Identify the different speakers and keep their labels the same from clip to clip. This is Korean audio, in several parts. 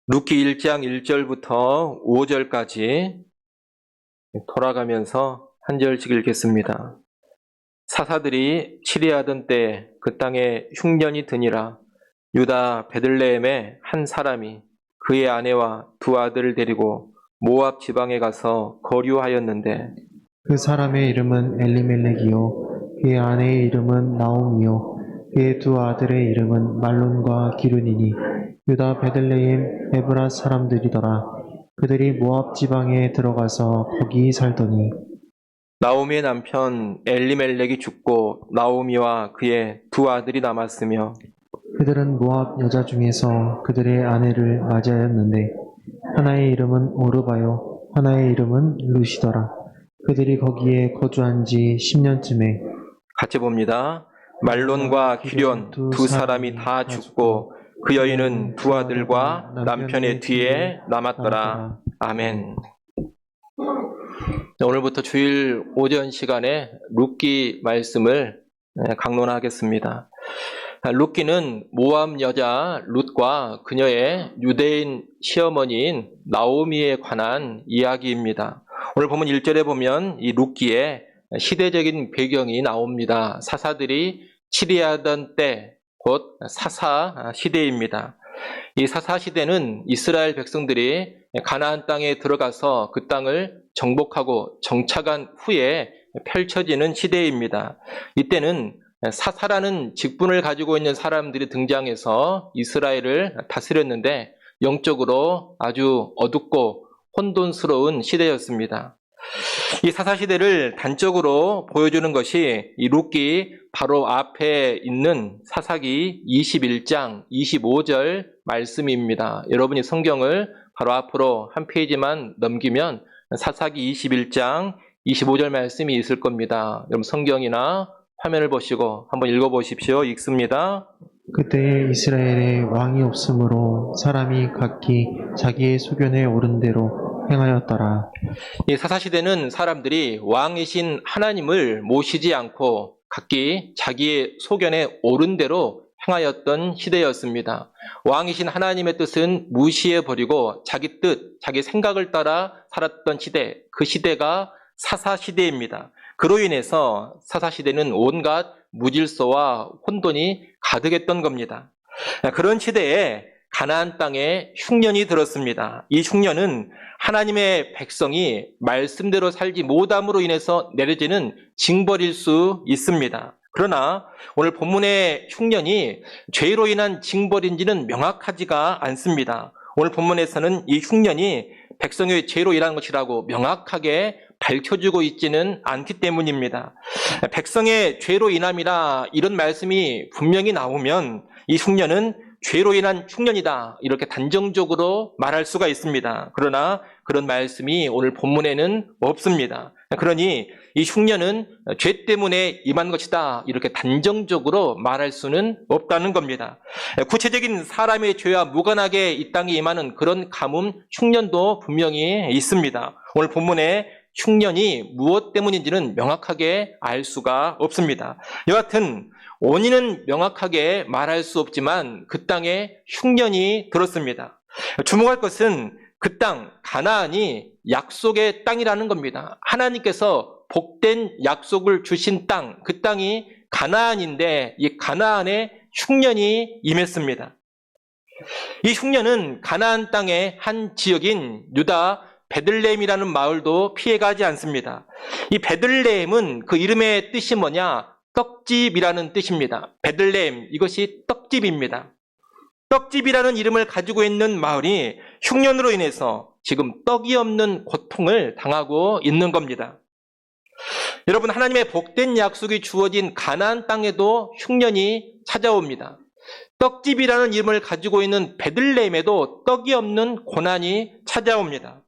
Speaker 1: 룻기 1장 1절부터 5절까지 돌아가면서 한 절씩 읽겠습니다. 사사들이 치리하던 때에 그 땅에 흉년이 드니라. 유다 베들레헴의 한 사람이 그의 아내와 두 아들을 데리고 모압 지방에 가서 거류하였는데
Speaker 2: 그 사람의 이름은 엘리멜렉이요 그의 아내의 이름은 나오미요 그의 두 아들의 이름은 말론과 기륜이니 유다 베들레헴 에브라 사람들이더라. 그들이 모압 지방에 들어가서 거기 살더니
Speaker 1: 나오미의 남편 엘리멜렉이 죽고 나오미와 그의 두 아들이 남았으며
Speaker 2: 그들은 모압 여자 중에서 그들의 아내를 맞이하였는데 하나의 이름은 오르바요 하나의 이름은 루시더라. 그들이 거기에 거주한 지 10년쯤에
Speaker 1: 같이 봅니다. 말론과 기련 두 사람이 다 죽고 그 여인은 두 아들과 남편의 뒤에 남았더라. 아멘. 오늘부터 주일 오전 시간에 룻기 말씀을 강론하겠습니다. 룻기는 모압 여자 룻과 그녀의 유대인 시어머니인 나오미에 관한 이야기입니다. 오늘 보면 1절에 보면 이 룻기의 시대적인 배경이 나옵니다. 사사들이 치리하던 때, 곧 사사 시대입니다. 이 사사 시대는 이스라엘 백성들이 가나안 땅에 들어가서 그 땅을 정복하고 정착한 후에 펼쳐지는 시대입니다. 이때는 사사라는 직분을 가지고 있는 사람들이 등장해서 이스라엘을 다스렸는데 영적으로 아주 어둡고 혼돈스러운 시대였습니다. 이 사사시대를 단적으로 보여주는 것이 이 룻기 바로 앞에 있는 사사기 21장 25절 말씀입니다. 여러분이 성경을 바로 앞으로 한 페이지만 넘기면 사사기 21장 25절 말씀이 있을 겁니다. 여러분 성경이나 화면을 보시고 한번 읽어보십시오. 읽습니다.
Speaker 2: 그때에 이스라엘에 왕이 없으므로 사람이 각기 자기의 소견에 오른 대로 행하였더라.
Speaker 1: 이 사사시대는 사람들이 왕이신 하나님을 모시지 않고 각기 자기의 소견에 옳은 대로 행하였던 시대였습니다. 왕이신 하나님의 뜻은 무시해버리고 자기 뜻, 자기 생각을 따라 살았던 시대, 그 시대가 사사시대입니다. 그로 인해서 사사시대는 온갖 무질서와 혼돈이 가득했던 겁니다. 그런 시대에 가나안 땅에 흉년이 들었습니다. 이 흉년은 하나님의 백성이 말씀대로 살지 못함으로 인해서 내려지는 징벌일 수 있습니다. 그러나 오늘 본문의 흉년이 죄로 인한 징벌인지는 명확하지가 않습니다. 오늘 본문에서는 이 흉년이 백성의 죄로 인한 것이라고 명확하게 밝혀주고 있지는 않기 때문입니다. 백성의 죄로 인함이라 이런 말씀이 분명히 나오면 이 흉년은 죄로 인한 흉년이다 이렇게 단정적으로 말할 수가 있습니다. 그러나 그런 말씀이 오늘 본문에는 없습니다. 그러니 이 흉년은 죄 때문에 임한 것이다 이렇게 단정적으로 말할 수는 없다는 겁니다. 구체적인 사람의 죄와 무관하게 이 땅에 임하는 그런 가뭄 흉년도 분명히 있습니다. 오늘 본문에 흉년이 무엇 때문인지는 명확하게 알 수가 없습니다. 여하튼 원인은 명확하게 말할 수 없지만 그 땅에 흉년이 들었습니다. 주목할 것은 그 땅, 가나안이 약속의 땅이라는 겁니다. 하나님께서 복된 약속을 주신 땅, 그 땅이 가나안인데 이 가나안에 흉년이 임했습니다. 이 흉년은 가나안 땅의 한 지역인 유다 베들레헴이라는 마을도 피해가지 않습니다. 이 베들레헴은 그 이름의 뜻이 뭐냐? 떡집이라는 뜻입니다. 베들레헴, 이것이 떡집입니다. 떡집이라는 이름을 가지고 있는 마을이 흉년으로 인해서 지금 떡이 없는 고통을 당하고 있는 겁니다. 여러분, 하나님의 복된 약속이 주어진 가나안 땅에도 흉년이 찾아옵니다. 떡집이라는 이름을 가지고 있는 베들레헴에도 떡이 없는 고난이 찾아옵니다.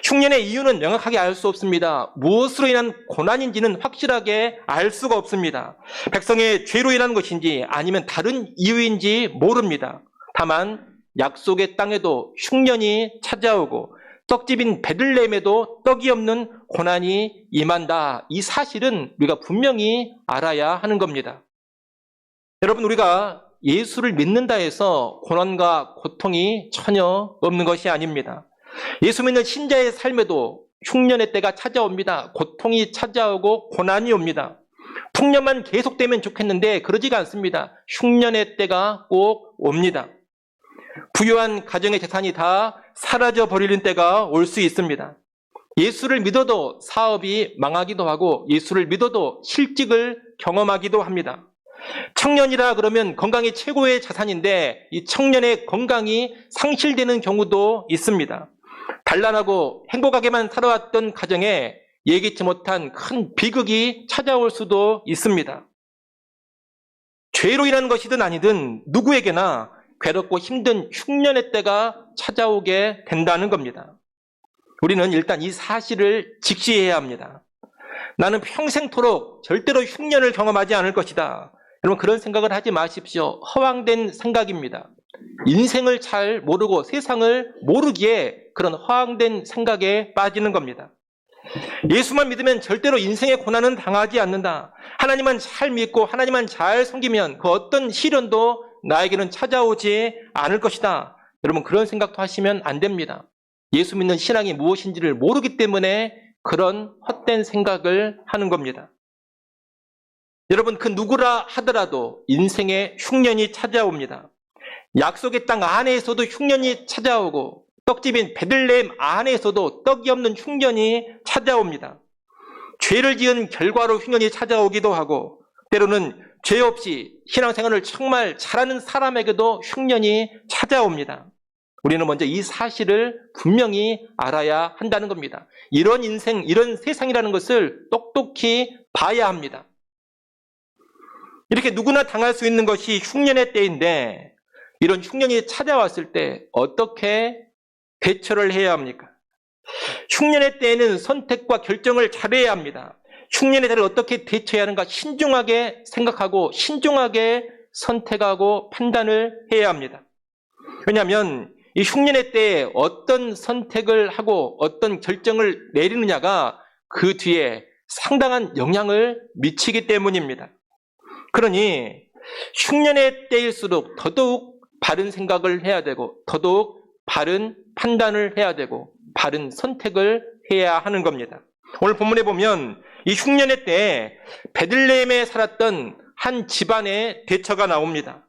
Speaker 1: 흉년의 이유는 명확하게 알 수 없습니다. 무엇으로 인한 고난인지는 확실하게 알 수가 없습니다. 백성의 죄로 인한 것인지 아니면 다른 이유인지 모릅니다. 다만 약속의 땅에도 흉년이 찾아오고 떡집인 베들레헴에도 떡이 없는 고난이 임한다. 이 사실은 우리가 분명히 알아야 하는 겁니다. 여러분, 우리가 예수를 믿는다 해서 고난과 고통이 전혀 없는 것이 아닙니다. 예수 믿는 신자의 삶에도 흉년의 때가 찾아옵니다. 고통이 찾아오고 고난이 옵니다. 풍년만 계속되면 좋겠는데 그러지가 않습니다. 흉년의 때가 꼭 옵니다. 부유한 가정의 재산이 다 사라져 버리는 때가 올 수 있습니다. 예수를 믿어도 사업이 망하기도 하고 예수를 믿어도 실직을 경험하기도 합니다. 청년이라 그러면 건강이 최고의 자산인데 이 청년의 건강이 상실되는 경우도 있습니다. 단란하고 행복하게만 살아왔던 가정에 예기치 못한 큰 비극이 찾아올 수도 있습니다. 죄로 인한 것이든 아니든 누구에게나 괴롭고 힘든 흉년의 때가 찾아오게 된다는 겁니다. 우리는 일단 이 사실을 직시해야 합니다. 나는 평생토록 절대로 흉년을 경험하지 않을 것이다. 여러분 그런 생각을 하지 마십시오. 허황된 생각입니다. 인생을 잘 모르고 세상을 모르기에 그런 허황된 생각에 빠지는 겁니다. 예수만 믿으면 절대로 인생의 고난은 당하지 않는다. 하나님만 잘 믿고 하나님만 잘 섬기면 그 어떤 시련도 나에게는 찾아오지 않을 것이다. 여러분 그런 생각도 하시면 안 됩니다. 예수 믿는 신앙이 무엇인지를 모르기 때문에 그런 헛된 생각을 하는 겁니다. 여러분 그 누구라 하더라도 인생에 흉년이 찾아옵니다. 약속의 땅 안에서도 흉년이 찾아오고 떡집인 베들레헴 안에서도 떡이 없는 흉년이 찾아옵니다. 죄를 지은 결과로 흉년이 찾아오기도 하고 때로는 죄 없이 신앙생활을 정말 잘하는 사람에게도 흉년이 찾아옵니다. 우리는 먼저 이 사실을 분명히 알아야 한다는 겁니다. 이런 인생, 이런 세상이라는 것을 똑똑히 봐야 합니다. 이렇게 누구나 당할 수 있는 것이 흉년의 때인데 이런 흉년이 찾아왔을 때 어떻게 대처를 해야 합니까? 흉년의 때에는 선택과 결정을 잘해야 합니다. 흉년의 때를 어떻게 대처해야 하는가 신중하게 생각하고 신중하게 선택하고 판단을 해야 합니다. 왜냐하면 이 흉년의 때에 어떤 선택을 하고 어떤 결정을 내리느냐가 그 뒤에 상당한 영향을 미치기 때문입니다. 그러니 흉년의 때일수록 더더욱 바른 생각을 해야 되고 더더욱 바른 판단을 해야 되고 바른 선택을 해야 하는 겁니다. 오늘 본문에 보면 이 흉년의 때에 베들레헴에 살았던 한 집안의 대처가 나옵니다.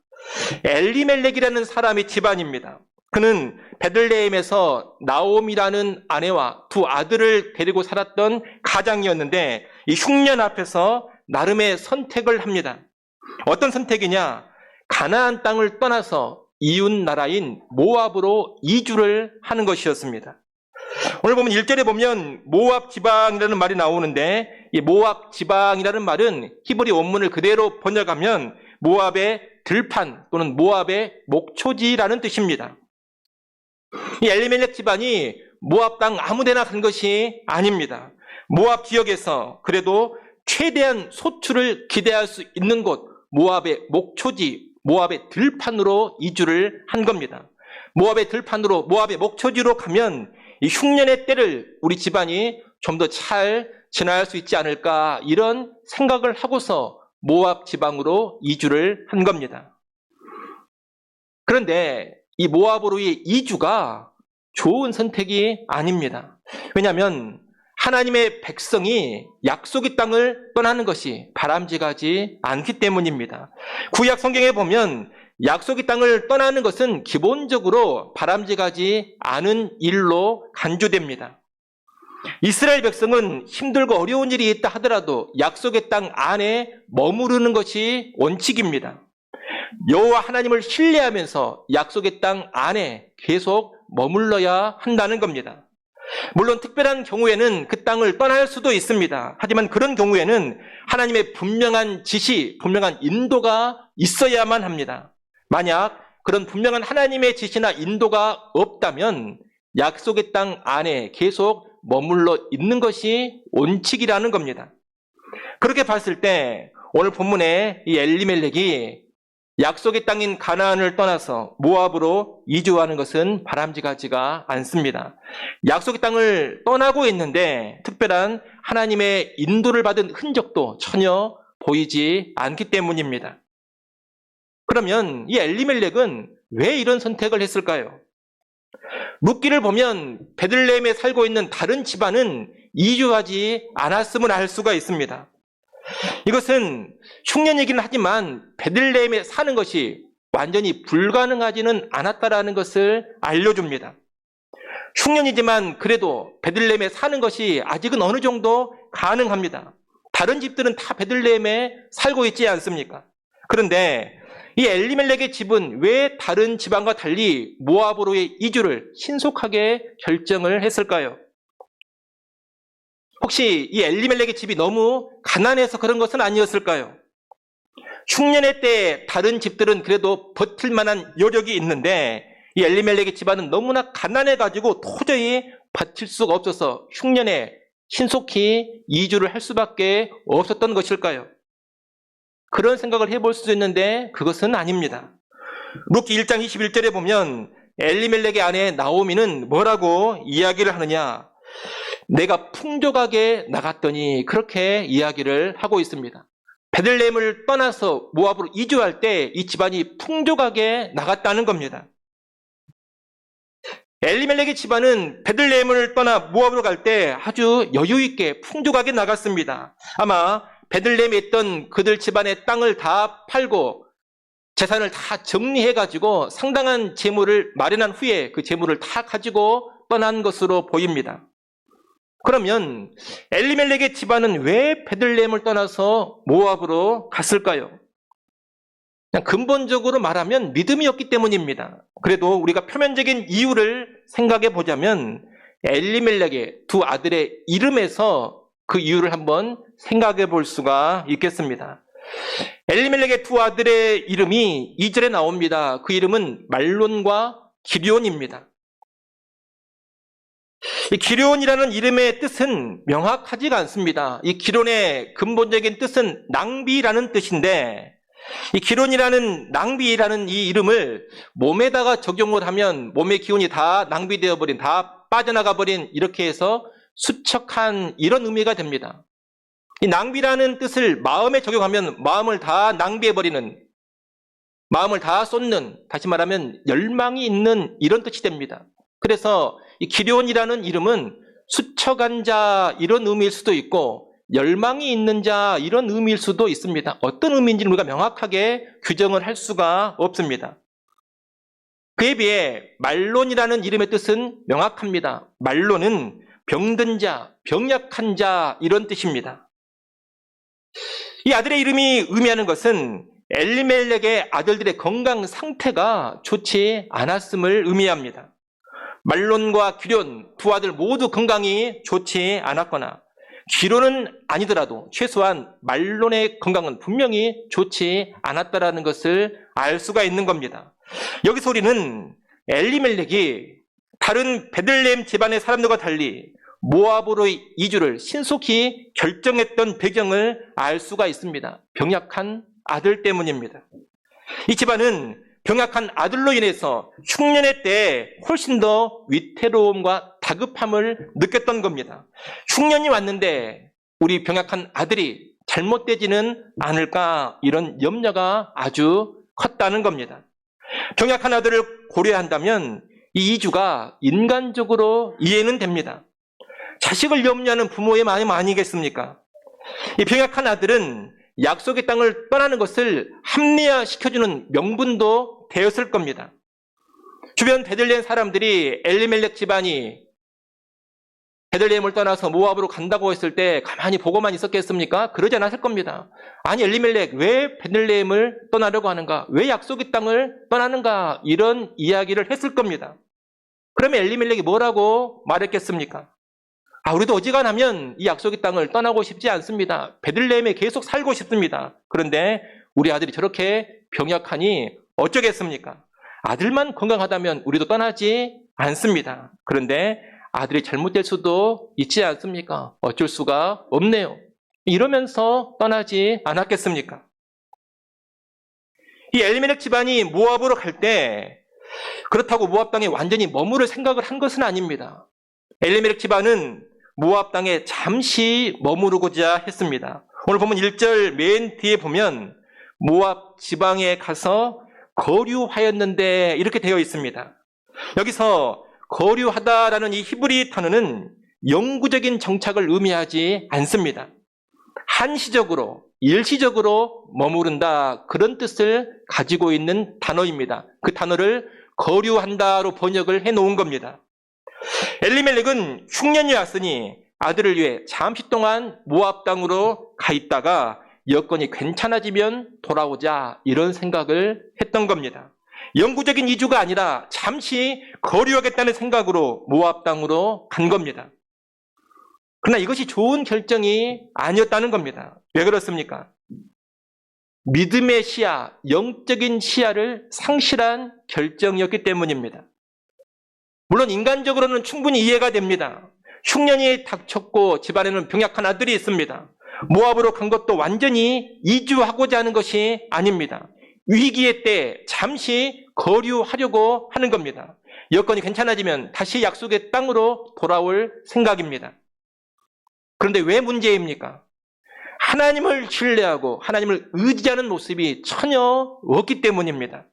Speaker 1: 엘리멜렉이라는 사람의 집안입니다. 그는 베들레헴에서 나옴이라는 아내와 두 아들을 데리고 살았던 가장이었는데 이 흉년 앞에서 나름의 선택을 합니다. 어떤 선택이냐? 가나안 땅을 떠나서 이웃 나라인 모압으로 이주를 하는 것이었습니다. 오늘 보면 1절에 보면 모압 지방이라는 말이 나오는데 이 모압 지방이라는 말은 히브리 원문을 그대로 번역하면 모압의 들판 또는 모압의 목초지라는 뜻입니다. 이 엘리멜렉 집안이 모압 땅 아무데나 간 것이 아닙니다. 모압 지역에서 그래도 최대한 소출을 기대할 수 있는 곳 모압의 목초지, 모압의 들판으로 이주를 한 겁니다. 모압의 들판으로, 모압의 목초지로 가면 이 흉년의 때를 우리 집안이 좀 더 잘 지나갈 수 있지 않을까 이런 생각을 하고서 모압 지방으로 이주를 한 겁니다. 그런데 이 모압으로의 이주가 좋은 선택이 아닙니다. 왜냐하면 하나님의 백성이 약속의 땅을 떠나는 것이 바람직하지 않기 때문입니다. 구약 성경에 보면 약속의 땅을 떠나는 것은 기본적으로 바람직하지 않은 일로 간주됩니다. 이스라엘 백성은 힘들고 어려운 일이 있다 하더라도 약속의 땅 안에 머무르는 것이 원칙입니다. 여호와 하나님을 신뢰하면서 약속의 땅 안에 계속 머물러야 한다는 겁니다. 물론 특별한 경우에는 그 땅을 떠날 수도 있습니다. 하지만 그런 경우에는 하나님의 분명한 지시, 분명한 인도가 있어야만 합니다. 만약 그런 분명한 하나님의 지시나 인도가 없다면 약속의 땅 안에 계속 머물러 있는 것이 원칙이라는 겁니다. 그렇게 봤을 때 오늘 본문에 이 엘리멜렉이 약속의 땅인 가나안을 떠나서 모압으로 이주하는 것은 바람직하지가 않습니다. 약속의 땅을 떠나고 있는데 특별한 하나님의 인도를 받은 흔적도 전혀 보이지 않기 때문입니다. 그러면 이 엘리멜렉은 왜 이런 선택을 했을까요? 묻기를 보면 베들레헴에 살고 있는 다른 집안은 이주하지 않았음을 알 수가 있습니다. 이것은 흉년이긴 하지만 베들레헴에 사는 것이 완전히 불가능하지는 않았다라는 것을 알려줍니다. 흉년이지만 그래도 베들레헴에 사는 것이 아직은 어느 정도 가능합니다. 다른 집들은 다 베들레헴에 살고 있지 않습니까? 그런데 이 엘리멜렉의 집은 왜 다른 집안과 달리 모압으로의 이주를 신속하게 결정을 했을까요? 혹시 이 엘리멜렉의 집이 너무 가난해서 그런 것은 아니었을까요? 흉년의 때 다른 집들은 그래도 버틸 만한 여력이 있는데 이 엘리멜렉의 집안은 너무나 가난해가지고 도저히 버틸 수가 없어서 흉년에 신속히 이주를 할 수밖에 없었던 것일까요? 그런 생각을 해볼 수도 있는데 그것은 아닙니다. 룻기 1장 21절에 보면 엘리멜렉의 아내 나오미는 뭐라고 이야기를 하느냐? 내가 풍족하게 나갔더니 그렇게 이야기를 하고 있습니다. 베들레헴을 떠나서 모압으로 이주할 때 이 집안이 풍족하게 나갔다는 겁니다. 엘리멜렉의 집안은 베들레헴을 떠나 모압으로 갈 때 아주 여유 있게 풍족하게 나갔습니다. 아마 베들레헴에 있던 그들 집안의 땅을 다 팔고 재산을 다 정리해가지고 상당한 재물을 마련한 후에 그 재물을 다 가지고 떠난 것으로 보입니다. 그러면 엘리멜렉의 집안은 왜 베들레헴을 떠나서 모압으로 갔을까요? 그냥 근본적으로 말하면 믿음이 없기 때문입니다. 그래도 우리가 표면적인 이유를 생각해 보자면 엘리멜렉의 두 아들의 이름에서 그 이유를 한번 생각해 볼 수가 있겠습니다. 엘리멜렉의 두 아들의 이름이 2절에 나옵니다. 그 이름은 말론과 기럝입니다. 이 기럝이라는 이름의 뜻은 명확하지가 않습니다. 이 기럝의 근본적인 뜻은 낭비라는 뜻인데 이 기럝이라는 낭비라는 이 이름을 몸에다가 적용을 하면 몸의 기운이 다 낭비되어 버린, 다 빠져나가 버린 이렇게 해서 수척한 이런 의미가 됩니다. 이 낭비라는 뜻을 마음에 적용하면 마음을 다 낭비해 버리는, 마음을 다 쏟는, 다시 말하면 열망이 있는 이런 뜻이 됩니다. 그래서 이 기럝이라는 이름은 수척한 자 이런 의미일 수도 있고 열망이 있는 자 이런 의미일 수도 있습니다. 어떤 의미인지는 우리가 명확하게 규정을 할 수가 없습니다. 그에 비해 말론이라는 이름의 뜻은 명확합니다. 말론은 병든 자, 병약한 자 이런 뜻입니다. 이 아들의 이름이 의미하는 것은 엘리멜렉의 아들들의 건강 상태가 좋지 않았음을 의미합니다. 말론과 기럝 두 아들 모두 건강이 좋지 않았거나 기럝은 아니더라도 최소한 말론의 건강은 분명히 좋지 않았다라는 것을 알 수가 있는 겁니다. 여기서 우리는 엘리멜렉이 다른 베들레헴 집안의 사람들과 달리 모압으로의 이주를 신속히 결정했던 배경을 알 수가 있습니다. 병약한 아들 때문입니다. 이 집안은 병약한 아들로 인해서 흉년의 때에 훨씬 더 위태로움과 다급함을 느꼈던 겁니다. 흉년이 왔는데 우리 병약한 아들이 잘못되지는 않을까 이런 염려가 아주 컸다는 겁니다. 병약한 아들을 고려한다면 이 이주가 인간적으로 이해는 됩니다. 자식을 염려하는 부모의 마음 아니겠습니까? 이 병약한 아들은 약속의 땅을 떠나는 것을 합리화시켜주는 명분도 되었을 겁니다. 주변 베들레헴 사람들이 엘리멜렉 집안이 베들레헴을 떠나서 모압으로 간다고 했을 때 가만히 보고만 있었겠습니까? 그러지 않았을 겁니다. 아니 엘리멜렉 왜 베들레헴을 떠나려고 하는가? 왜 약속의 땅을 떠나는가? 이런 이야기를 했을 겁니다. 그러면 엘리멜렉이 뭐라고 말했겠습니까? 우리도 어지간하면 이 약속의 땅을 떠나고 싶지 않습니다. 베들레헴에 계속 살고 싶습니다. 그런데 우리 아들이 저렇게 병약하니 어쩌겠습니까? 아들만 건강하다면 우리도 떠나지 않습니다. 그런데 아들이 잘못될 수도 있지 않습니까? 어쩔 수가 없네요. 이러면서 떠나지 않았겠습니까? 이 엘리멜렉 집안이 모압으로 갈 때 그렇다고 모압 땅에 완전히 머무를 생각을 한 것은 아닙니다. 엘리멜렉 집안은 모압 땅에 잠시 머무르고자 했습니다. 오늘 보면 1절 맨 뒤에 보면 모압 지방에 가서 거류하였는데 이렇게 되어 있습니다. 여기서 거류하다라는 이 히브리 단어는 영구적인 정착을 의미하지 않습니다. 한시적으로, 일시적으로 머무른다, 그런 뜻을 가지고 있는 단어입니다. 그 단어를 거류한다로 번역을 해놓은 겁니다. 엘리멜렉은 흉년이 왔으니 아들을 위해 잠시 동안 모압 땅으로 가 있다가 여건이 괜찮아지면 돌아오자, 이런 생각을 했던 겁니다. 영구적인 이주가 아니라 잠시 거류하겠다는 생각으로 모압 땅으로 간 겁니다. 그러나 이것이 좋은 결정이 아니었다는 겁니다. 왜 그렇습니까? 믿음의 시야, 영적인 시야를 상실한 결정이었기 때문입니다. 물론 인간적으로는 충분히 이해가 됩니다. 흉년이 닥쳤고 집안에는 병약한 아들이 있습니다. 모압으로 간 것도 완전히 이주하고자 하는 것이 아닙니다. 위기의 때 잠시 거류하려고 하는 겁니다. 여건이 괜찮아지면 다시 약속의 땅으로 돌아올 생각입니다. 그런데 왜 문제입니까? 하나님을 신뢰하고 하나님을 의지하는 모습이 전혀 없기 때문입니다.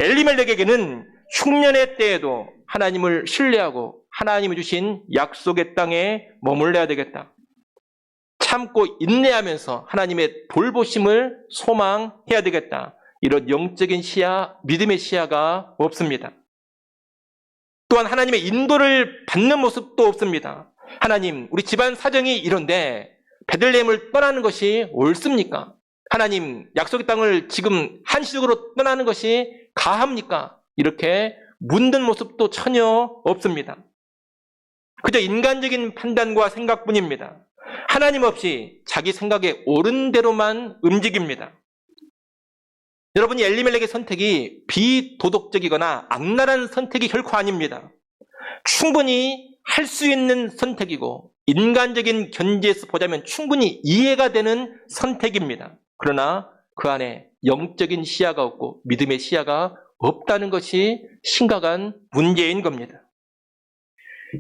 Speaker 1: 엘리멜렉에게는 흉년의 때에도 하나님을 신뢰하고 하나님이 주신 약속의 땅에 머물러야 되겠다, 참고 인내하면서 하나님의 돌보심을 소망해야 되겠다, 이런 영적인 시야, 믿음의 시야가 없습니다. 또한 하나님의 인도를 받는 모습도 없습니다. 하나님, 우리 집안 사정이 이런데 베들레헴을 떠나는 것이 옳습니까? 하나님, 약속의 땅을 지금 한시적으로 떠나는 것이 가합니까? 이렇게 묻는 모습도 전혀 없습니다. 그저 인간적인 판단과 생각뿐입니다. 하나님 없이 자기 생각에 옳은 대로만 움직입니다. 여러분, 이 엘리멜렉의 선택이 비도덕적이거나 악랄한 선택이 결코 아닙니다. 충분히 할 수 있는 선택이고 인간적인 견지에서 보자면 충분히 이해가 되는 선택입니다. 그러나 그 안에 영적인 시야가 없고 믿음의 시야가 없다는 것이 심각한 문제인 겁니다.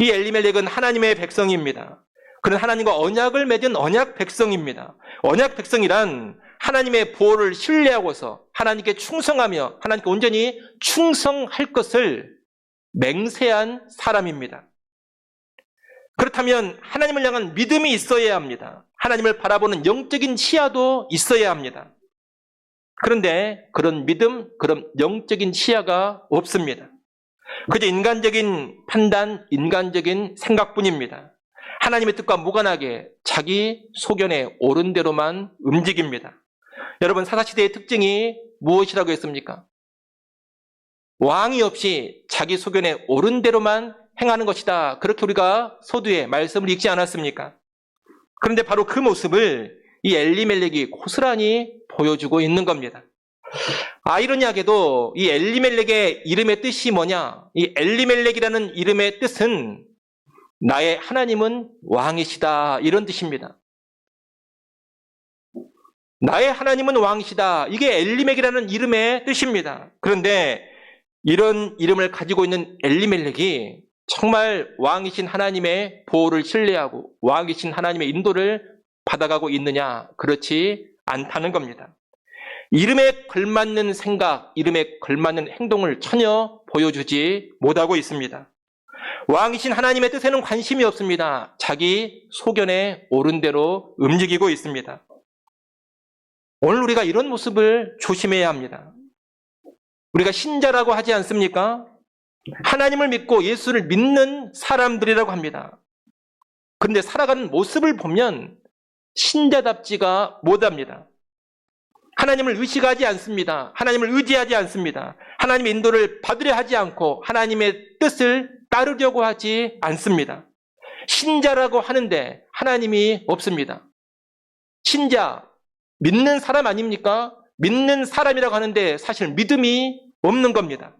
Speaker 1: 이 엘리멜렉은 하나님의 백성입니다. 그는 하나님과 언약을 맺은 언약 백성입니다. 언약 백성이란 하나님의 보호를 신뢰하고서 하나님께 충성하며 하나님께 온전히 충성할 것을 맹세한 사람입니다. 그렇다면 하나님을 향한 믿음이 있어야 합니다. 하나님을 바라보는 영적인 시야도 있어야 합니다. 그런데 그런 믿음, 그런 영적인 시야가 없습니다. 그저 인간적인 판단, 인간적인 생각뿐입니다. 하나님의 뜻과 무관하게 자기 소견에 옳은 대로만 움직입니다. 여러분, 사사시대의 특징이 무엇이라고 했습니까? 왕이 없이 자기 소견에 옳은 대로만 행하는 것이다. 그렇게 우리가 서두에 말씀을 읽지 않았습니까? 그런데 바로 그 모습을 이 엘리멜렉이 고스란히 보여주고 있는 겁니다. 아이러니하게도 이 엘리멜렉의 이름의 뜻이 뭐냐? 이 엘리멜렉이라는 이름의 뜻은 나의 하나님은 왕이시다, 이런 뜻입니다. 나의 하나님은 왕이시다, 이게 엘리멜렉이라는 이름의 뜻입니다. 그런데 이런 이름을 가지고 있는 엘리멜렉이 정말 왕이신 하나님의 보호를 신뢰하고 왕이신 하나님의 인도를 받아가고 있느냐? 그렇지 않다는 겁니다. 이름에 걸맞는 생각, 이름에 걸맞는 행동을 전혀 보여주지 못하고 있습니다. 왕이신 하나님의 뜻에는 관심이 없습니다. 자기 소견에 옳은 대로 움직이고 있습니다. 오늘 우리가 이런 모습을 조심해야 합니다. 우리가 신자라고 하지 않습니까? 하나님을 믿고 예수를 믿는 사람들이라고 합니다. 그런데 살아가는 모습을 보면 신자답지가 못합니다. 하나님을 의식하지 않습니다. 하나님을 의지하지 않습니다. 하나님의 인도를 받으려 하지 않고 하나님의 뜻을 따르려고 하지 않습니다. 신자라고 하는데 하나님이 없습니다. 신자, 믿는 사람 아닙니까? 믿는 사람이라고 하는데 사실 믿음이 없는 겁니다.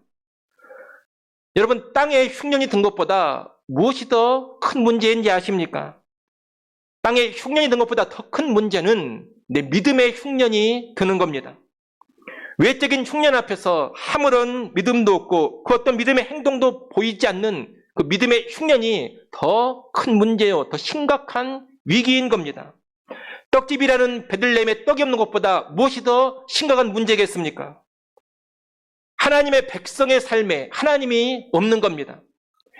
Speaker 1: 여러분, 땅에 흉년이 든 것보다 무엇이 더 큰 문제인지 아십니까? 땅에 흉년이 든 것보다 더 큰 문제는 내 믿음의 흉년이 드는 겁니다. 외적인 흉년 앞에서 아무런 믿음도 없고 그 어떤 믿음의 행동도 보이지 않는 그 믿음의 흉년이 더 큰 문제요, 더 심각한 위기인 겁니다. 떡집이라는 베들레헴에 떡이 없는 것보다 무엇이 더 심각한 문제겠습니까? 하나님의 백성의 삶에 하나님이 없는 겁니다.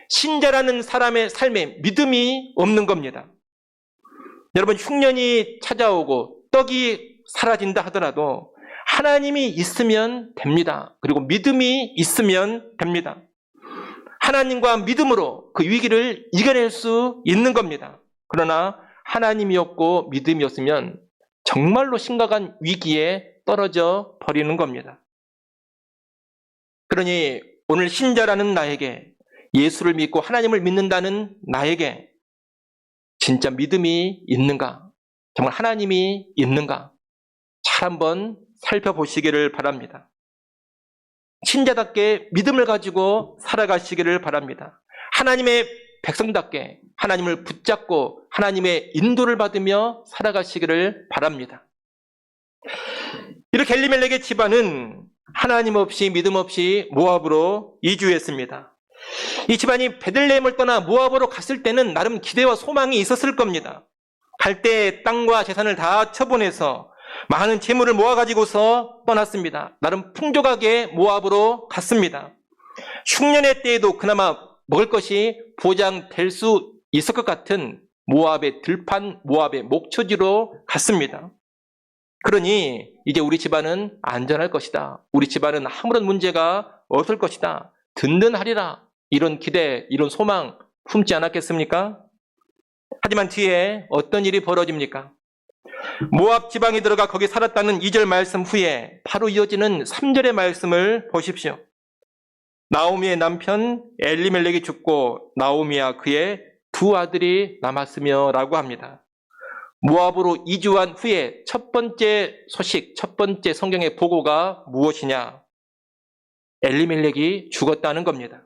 Speaker 1: 신자라는 사람의 삶에 믿음이 없는 겁니다. 여러분, 흉년이 찾아오고 떡이 사라진다 하더라도 하나님이 있으면 됩니다. 그리고 믿음이 있으면 됩니다. 하나님과 믿음으로 그 위기를 이겨낼 수 있는 겁니다. 그러나 하나님이 없고 믿음이 없으면 정말로 심각한 위기에 떨어져 버리는 겁니다. 그러니 오늘 신자라는 나에게, 예수를 믿고 하나님을 믿는다는 나에게 진짜 믿음이 있는가? 정말 하나님이 있는가? 잘 한번 살펴보시기를 바랍니다. 신자답게 믿음을 가지고 살아가시기를 바랍니다. 하나님의 백성답게 하나님을 붙잡고 하나님의 인도를 받으며 살아가시기를 바랍니다. 이렇게 엘리멜렉의 집안은 하나님 없이 믿음 없이 모압으로 이주했습니다. 이 집안이 베들레헴을 떠나 모압으로 갔을 때는 나름 기대와 소망이 있었을 겁니다. 갈 때 땅과 재산을 다 처분해서 많은 재물을 모아가지고서 떠났습니다. 나름 풍족하게 모압으로 갔습니다. 흉년의 때에도 그나마 먹을 것이 보장될 수 있을 것 같은 모압의 들판, 모압의 목초지로 갔습니다. 그러니 이제 우리 집안은 안전할 것이다. 우리 집안은 아무런 문제가 없을 것이다. 든든하리라. 이런 기대, 이런 소망 품지 않았겠습니까? 하지만 뒤에 어떤 일이 벌어집니까? 모압 지방에 들어가 거기 살았다는 2절 말씀 후에 바로 이어지는 3절의 말씀을 보십시오. 나오미의 남편 엘리멜렉이 죽고 나오미와 그의 두 아들이 남았으며 라고 합니다. 모압으로 이주한 후에 첫 번째 소식, 첫 번째 성경의 보고가 무엇이냐? 엘리멜렉이 죽었다는 겁니다.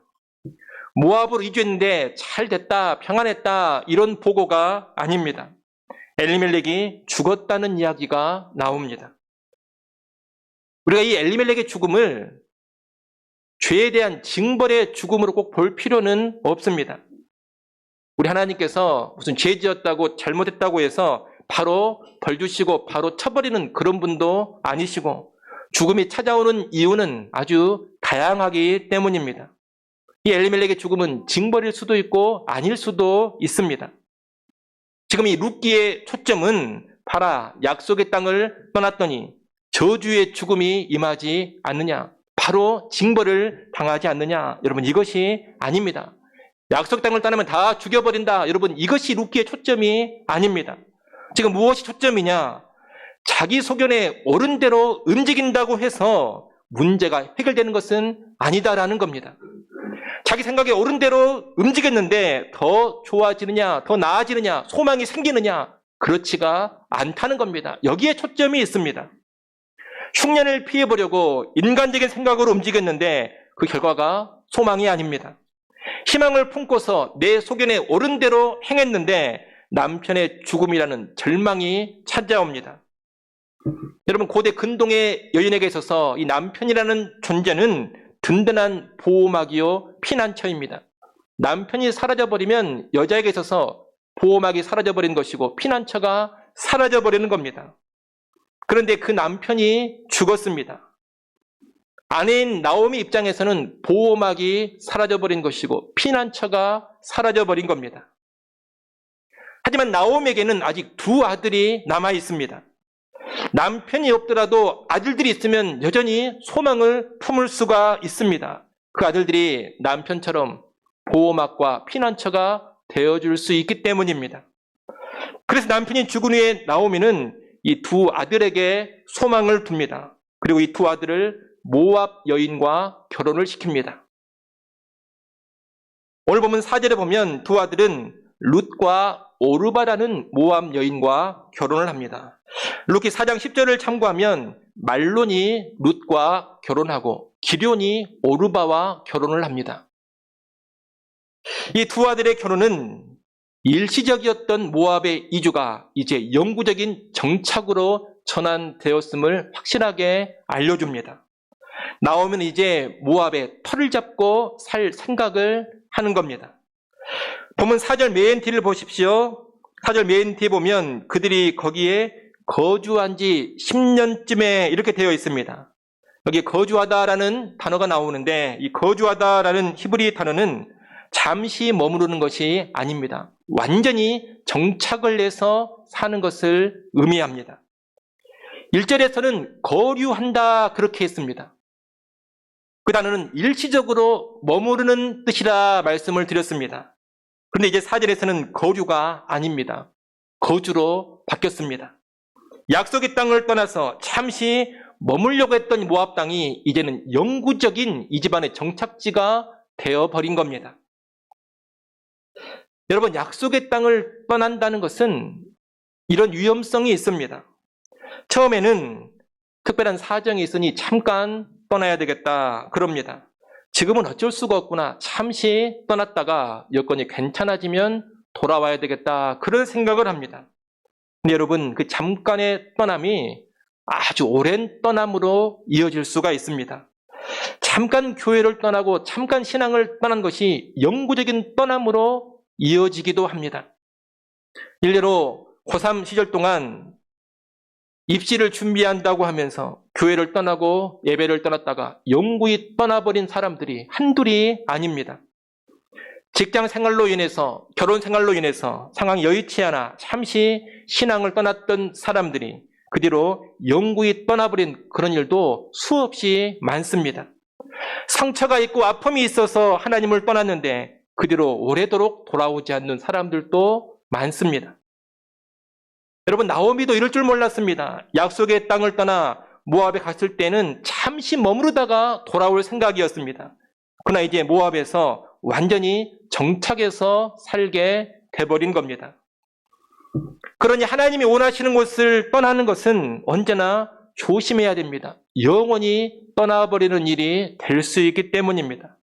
Speaker 1: 모압으로 이주했는데 잘 됐다, 평안했다 이런 보고가 아닙니다. 엘리멜렉이 죽었다는 이야기가 나옵니다. 우리가 이 엘리멜렉의 죽음을 죄에 대한 징벌의 죽음으로 꼭 볼 필요는 없습니다. 우리 하나님께서 무슨 죄 지었다고 잘못했다고 해서 바로 벌 주시고 바로 쳐버리는 그런 분도 아니시고 죽음이 찾아오는 이유는 아주 다양하기 때문입니다. 이 엘리멜렉의 죽음은 징벌일 수도 있고 아닐 수도 있습니다. 지금 이 룻기의 초점은 봐라, 약속의 땅을 떠났더니 저주의 죽음이 임하지 않느냐, 바로 징벌을 당하지 않느냐. 여러분, 이것이 아닙니다. 약속 땅을 떠나면 다 죽여버린다. 여러분, 이것이 룻기의 초점이 아닙니다. 지금 무엇이 초점이냐? 자기 소견에 옳은 대로 움직인다고 해서 문제가 해결되는 것은 아니다라는 겁니다. 자기 생각에 옳은 대로 움직였는데 더 좋아지느냐, 더 나아지느냐, 소망이 생기느냐, 그렇지가 않다는 겁니다. 여기에 초점이 있습니다. 흉년을 피해보려고 인간적인 생각으로 움직였는데 그 결과가 소망이 아닙니다. 희망을 품고서 내 소견에 옳은 대로 행했는데 남편의 죽음이라는 절망이 찾아옵니다. 여러분, 고대 근동의 여인에게 있어서 이 남편이라는 존재는 든든한 보호막이요 피난처입니다. 남편이 사라져버리면 여자에게 있어서 보호막이 사라져버리는 것이고 피난처가 사라져버리는 겁니다. 그런데 그 남편이 죽었습니다. 아내인 나오미 입장에서는 보호막이 사라져버린 것이고 피난처가 사라져버린 겁니다. 하지만 나오미에게는 아직 두 아들이 남아 있습니다. 남편이 없더라도 아들들이 있으면 여전히 소망을 품을 수가 있습니다. 그 아들들이 남편처럼 보호막과 피난처가 되어줄 수 있기 때문입니다. 그래서 남편이 죽은 후에 나오미는 이 두 아들에게 소망을 둡니다. 그리고 이 두 아들을 모압 여인과 결혼을 시킵니다. 오늘 보면 4절에 보면 두 아들은 룻과 오르바라는 모압 여인과 결혼을 합니다. 룻기 4장 10절을 참고하면 말론이 룻과 결혼하고 기럧이 오르바와 결혼을 합니다. 이 두 아들의 결혼은 일시적이었던 모압의 이주가 이제 영구적인 정착으로 전환되었음을 확실하게 알려줍니다. 나오면 이제 모압의 털을 잡고 살 생각을 하는 겁니다. 보면 4절 맨 뒤를 보십시오. 4절 맨 뒤에 보면 그들이 거기에 거주한 지 10년쯤에 이렇게 되어 있습니다. 여기 거주하다라는 단어가 나오는데 이 거주하다라는 히브리 단어는 잠시 머무르는 것이 아닙니다. 완전히 정착을 해서 사는 것을 의미합니다. 1절에서는 거류한다 그렇게 했습니다. 그 단어는 일시적으로 머무르는 뜻이라 말씀을 드렸습니다. 그런데 이제 4절에서는 거류가 아닙니다. 거주로 바뀌었습니다. 약속의 땅을 떠나서 잠시 머물려고 했던 모압 땅이 이제는 영구적인 이 집안의 정착지가 되어버린 겁니다. 여러분, 약속의 땅을 떠난다는 것은 이런 위험성이 있습니다. 처음에는 특별한 사정이 있으니 잠깐 떠나야 되겠다 그럽니다. 지금은 어쩔 수가 없구나. 잠시 떠났다가 여건이 괜찮아지면 돌아와야 되겠다. 그런 생각을 합니다. 근데 여러분, 그 잠깐의 떠남이 아주 오랜 떠남으로 이어질 수가 있습니다. 잠깐 교회를 떠나고 잠깐 신앙을 떠난 것이 영구적인 떠남으로 이어지기도 합니다. 일례로 고3 시절 동안 입시를 준비한다고 하면서 교회를 떠나고 예배를 떠났다가 영구히 떠나버린 사람들이 한둘이 아닙니다. 직장 생활로 인해서, 결혼 생활로 인해서 상황이 여의치 않아 잠시 신앙을 떠났던 사람들이 그 뒤로 영구히 떠나버린 그런 일도 수없이 많습니다. 상처가 있고 아픔이 있어서 하나님을 떠났는데 그 뒤로 오래도록 돌아오지 않는 사람들도 많습니다. 여러분, 나오미도 이럴 줄 몰랐습니다. 약속의 땅을 떠나 모압에 갔을 때는 잠시 머무르다가 돌아올 생각이었습니다. 그러나 이제 모압에서 완전히 정착해서 살게 돼버린 겁니다. 그러니 하나님이 원하시는 곳을 떠나는 것은 언제나 조심해야 됩니다. 영원히 떠나버리는 일이 될 수 있기 때문입니다.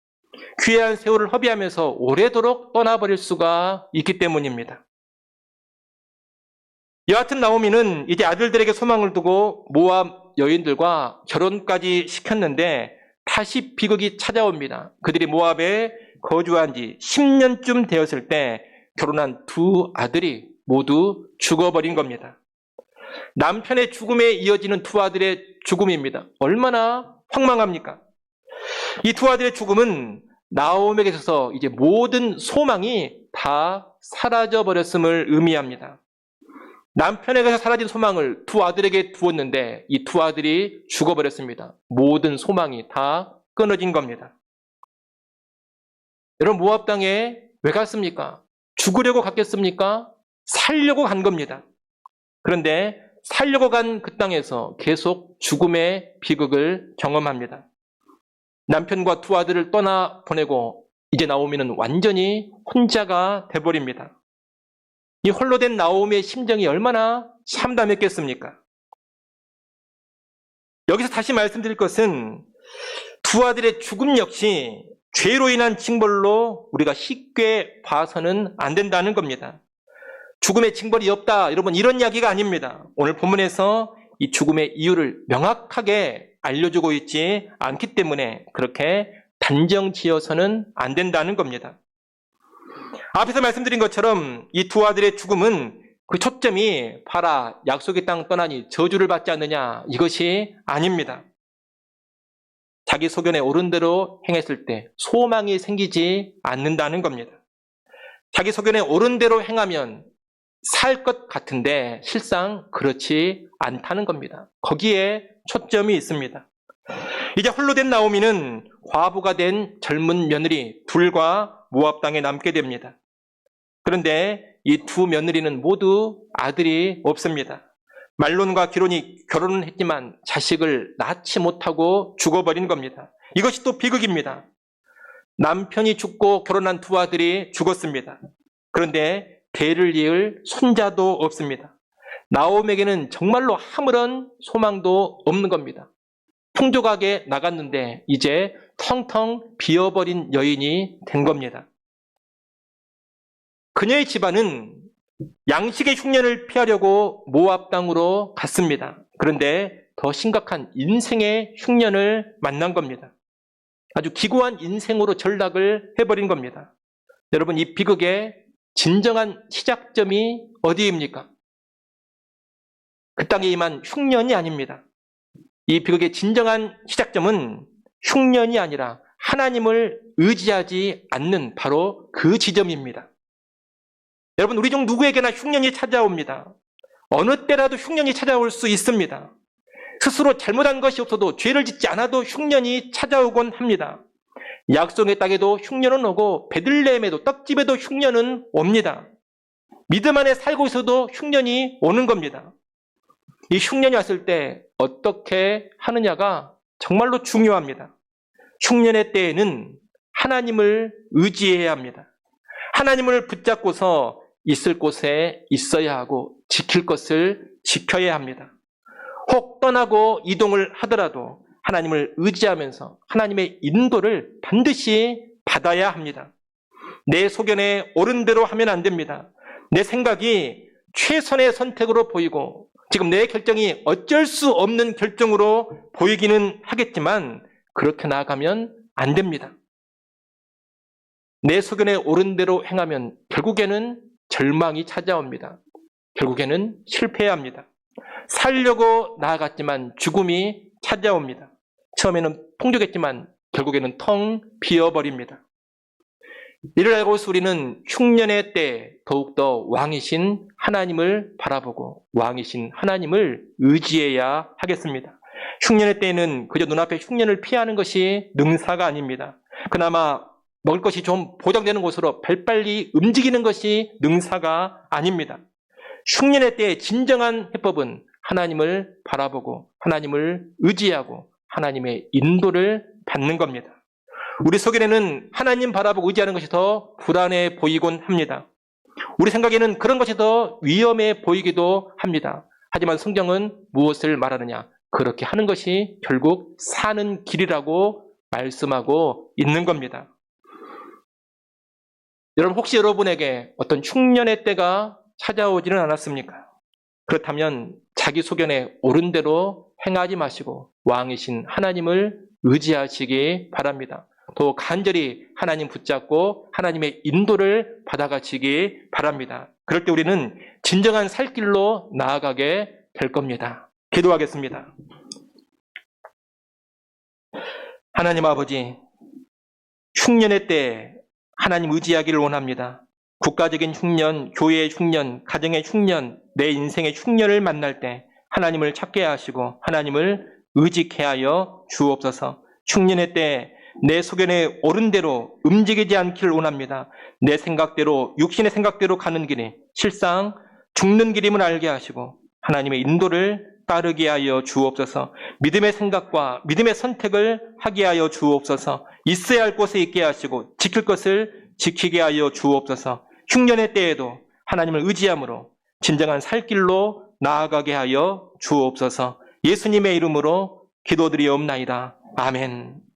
Speaker 1: 귀한 세월을 허비하면서 오래도록 떠나버릴 수가 있기 때문입니다. 여하튼 나오미는 이제 아들들에게 소망을 두고 모압 여인들과 결혼까지 시켰는데 다시 비극이 찾아옵니다. 그들이 모압에 거주한 지 10년쯤 되었을 때 결혼한 두 아들이 모두 죽어버린 겁니다. 남편의 죽음에 이어지는 두 아들의 죽음입니다. 얼마나 황망합니까? 이 두 아들의 죽음은 나오미에게 있어서 이제 모든 소망이 다 사라져버렸음을 의미합니다. 남편에게서 사라진 소망을 두 아들에게 두었는데 이 두 아들이 죽어버렸습니다. 모든 소망이 다 끊어진 겁니다. 여러분, 모압 땅에 왜 갔습니까? 죽으려고 갔겠습니까? 살려고 간 겁니다. 그런데 살려고 간 그 땅에서 계속 죽음의 비극을 경험합니다. 남편과 두 아들을 떠나 보내고 이제 나오미는 완전히 혼자가 돼버립니다. 이 홀로 된 나오미의 심정이 얼마나 참담했겠습니까? 여기서 다시 말씀드릴 것은 두 아들의 죽음 역시 죄로 인한 징벌로 우리가 쉽게 봐서는 안 된다는 겁니다. 죽음의 징벌이 없다, 여러분, 이런 이야기가 아닙니다. 오늘 본문에서 이 죽음의 이유를 명확하게 알려주고 있지 않기 때문에 그렇게 단정 지어서는 안 된다는 겁니다. 앞에서 말씀드린 것처럼 이 두 아들의 죽음은 그 초점이 봐라, 약속의 땅 떠나니 저주를 받지 않느냐, 이것이 아닙니다. 자기 소견에 옳은 대로 행했을 때 소망이 생기지 않는다는 겁니다. 자기 소견에 옳은 대로 행하면 살 것 같은데 실상 그렇지 않다는 겁니다. 거기에 초점이 있습니다. 이제 홀로 된 나오미는 과부가 된 젊은 며느리 둘과 모압 땅에 남게 됩니다. 그런데 이 두 며느리는 모두 아들이 없습니다. 말론과 기론이 결혼은 했지만 자식을 낳지 못하고 죽어버린 겁니다. 이것이 또 비극입니다. 남편이 죽고 결혼한 두 아들이 죽었습니다. 그런데 대를 이을 손자도 없습니다. 나오미에게는 정말로 아무런 소망도 없는 겁니다. 풍족하게 나갔는데 이제 텅텅 비어버린 여인이 된 겁니다. 그녀의 집안은 양식의 흉년을 피하려고 모압 땅으로 갔습니다. 그런데 더 심각한 인생의 흉년을 만난 겁니다. 아주 기구한 인생으로 전락을 해버린 겁니다. 여러분, 이 비극의 진정한 시작점이 어디입니까? 그 땅에 임한 흉년이 아닙니다. 이 비극의 진정한 시작점은 흉년이 아니라 하나님을 의지하지 않는 바로 그 지점입니다. 여러분, 우리 중 누구에게나 흉년이 찾아옵니다. 어느 때라도 흉년이 찾아올 수 있습니다. 스스로 잘못한 것이 없어도 죄를 짓지 않아도 흉년이 찾아오곤 합니다. 약속의 땅에도 흉년은 오고 베들레헴에도 떡집에도 흉년은 옵니다. 믿음 안에 살고 있어도 흉년이 오는 겁니다. 이 흉년이 왔을 때 어떻게 하느냐가 정말로 중요합니다. 흉년의 때에는 하나님을 의지해야 합니다. 하나님을 붙잡고서 있을 곳에 있어야 하고 지킬 것을 지켜야 합니다. 혹 떠나고 이동을 하더라도 하나님을 의지하면서 하나님의 인도를 반드시 받아야 합니다. 내 소견에 옳은 대로 하면 안 됩니다. 내 생각이 최선의 선택으로 보이고 지금 내 결정이 어쩔 수 없는 결정으로 보이기는 하겠지만 그렇게 나아가면 안 됩니다. 내 소견에 옳은 대로 행하면 결국에는 절망이 찾아옵니다. 결국에는 실패해야 합니다. 살려고 나아갔지만 죽음이 찾아옵니다. 처음에는 풍족했지만 결국에는 텅 비어버립니다. 이를 알고서 우리는 흉년의 때 더욱더 왕이신 하나님을 바라보고 왕이신 하나님을 의지해야 하겠습니다. 흉년의 때에는 그저 눈앞에 흉년을 피하는 것이 능사가 아닙니다. 그나마 먹을 것이 좀 보장되는 곳으로 발빨리 움직이는 것이 능사가 아닙니다. 흉년의 때의 진정한 해법은 하나님을 바라보고 하나님을 의지하고 하나님의 인도를 받는 겁니다. 우리 소견에는 하나님 바라보고 의지하는 것이 더 불안해 보이곤 합니다. 우리 생각에는 그런 것이 더 위험해 보이기도 합니다. 하지만 성경은 무엇을 말하느냐? 그렇게 하는 것이 결국 사는 길이라고 말씀하고 있는 겁니다. 여러분, 혹시 여러분에게 어떤 흉년의 때가 찾아오지는 않았습니까? 그렇다면 자기 소견에 옳은 대로 행하지 마시고 왕이신 하나님을 의지하시기 바랍니다. 또 간절히 하나님 붙잡고 하나님의 인도를 받아가시기 바랍니다. 그럴 때 우리는 진정한 살 길로 나아가게 될 겁니다. 기도하겠습니다. 하나님 아버지, 흉년의 때 하나님 의지하기를 원합니다. 국가적인 흉년, 교회의 흉년, 가정의 흉년, 내 인생의 흉년을 만날 때 하나님을 찾게 하시고 하나님을 의지케 하여 주옵소서. 흉년의 때 내 소견에 옳은 대로 움직이지 않기를 원합니다. 내 생각대로, 육신의 생각대로 가는 길이 실상 죽는 길임을 알게 하시고 하나님의 인도를 따르게 하여 주옵소서. 믿음의 생각과 믿음의 선택을 하게 하여 주옵소서. 있어야 할 곳에 있게 하시고 지킬 것을 지키게 하여 주옵소서. 흉년의 때에도 하나님을 의지함으로 진정한 살 길로 나아가게 하여 주옵소서. 예수님의 이름으로 기도드리옵나이다. 아멘.